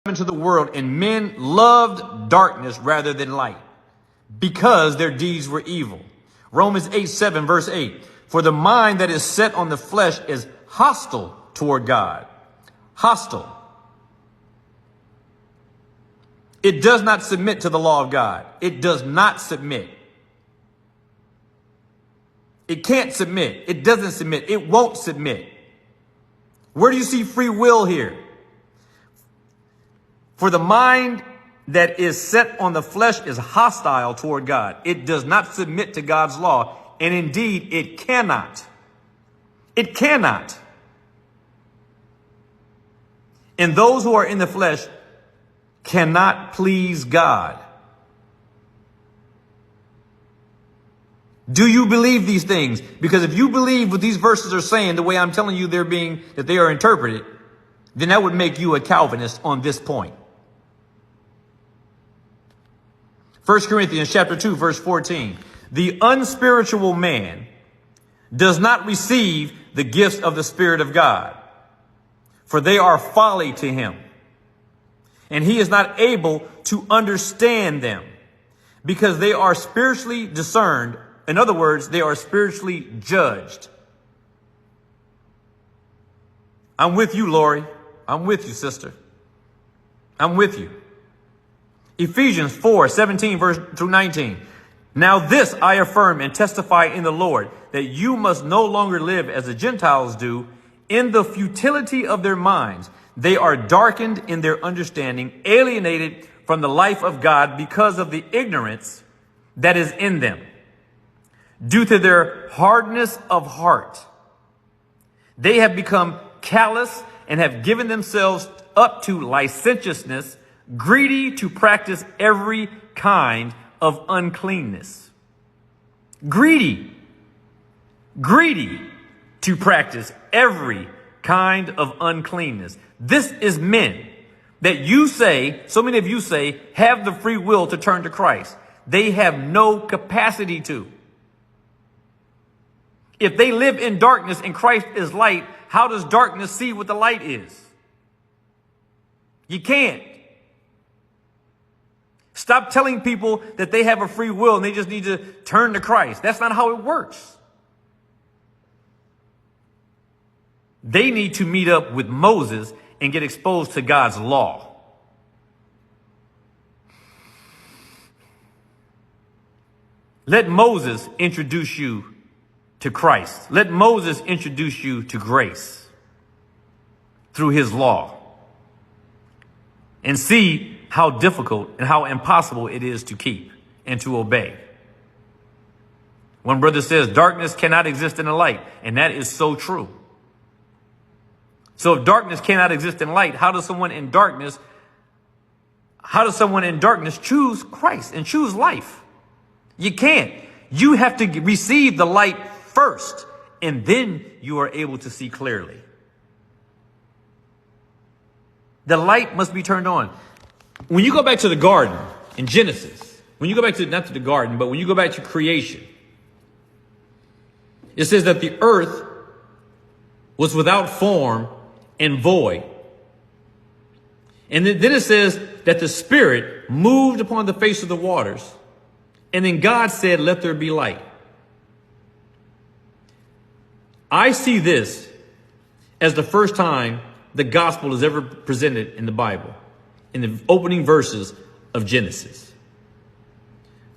into the world, and men loved darkness rather than light, because their deeds were evil. Romans 8:7, verse 8. For the mind that is set on the flesh is hostile toward God. Hostile. It does not submit to the law of God. It does not submit. It can't submit. It doesn't submit. It won't submit. Where do you see free will here? For the mind that is set on the flesh is hostile toward God. It does not submit to God's law. And indeed, it cannot. It cannot. And those who are in the flesh cannot please God. Do you believe these things? Because if you believe what these verses are saying, the way I'm telling you that they are interpreted, then that would make you a Calvinist on this point. 1 Corinthians chapter 2, verse 14. The unspiritual man does not receive the gifts of the Spirit of God, for they are folly to him, and he is not able to understand them, because they are spiritually discerned. In other words, they are spiritually judged. I'm with you, Lori. I'm with you, sister. I'm with you. Ephesians 4:17 verse through 19. Now this I affirm and testify in the Lord, that you must no longer live as the Gentiles do, in the futility of their minds. They are darkened in their understanding, alienated from the life of God because of the ignorance that is in them, due to their hardness of heart. They have become callous and have given themselves up to licentiousness, greedy to practice every kind of uncleanness. Greedy to practice every kind of uncleanness. This is men that you say, so many of you say, have the free will to turn to Christ. They have no capacity to. If they live in darkness and Christ is light, how does darkness see what the light is? You can't. Stop telling people that they have a free will and they just need to turn to Christ. That's not how it works. They need to meet up with Moses and get exposed to God's law. Let Moses introduce you to Christ. Let Moses introduce you to grace through his law, and see how difficult and how impossible it is to keep and to obey. One brother says darkness cannot exist in the light, and that is so true. So if darkness cannot exist in light, how does someone in darkness choose Christ and choose life? You can't. You have to receive the light first, and then you are able to see clearly. The light must be turned on. When you go back to the garden in Genesis, when you go back to, not to the garden, but when you go back to creation, it says that the earth was without form and void. And then it says that the Spirit moved upon the face of the waters. And then God said, let there be light. I see this as the first time the gospel is ever presented in the Bible, in the opening verses of Genesis.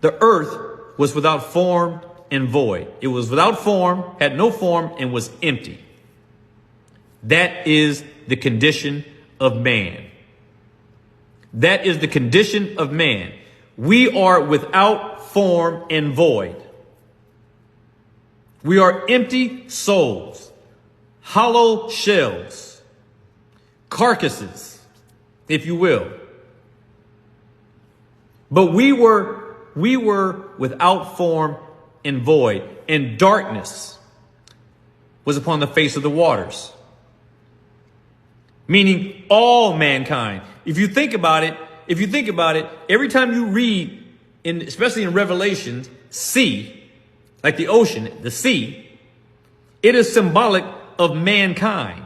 The earth was without form and void. It was without form, had no form, and was empty. That is the condition of man. That is the condition of man. We are without form and void. We are empty souls, hollow shells, carcasses, if you will. But we were without form and void, and darkness was upon the face of the waters. Meaning all mankind. If you think about it, every time you read, especially in Revelation, sea, like the ocean, the sea, it is symbolic of mankind.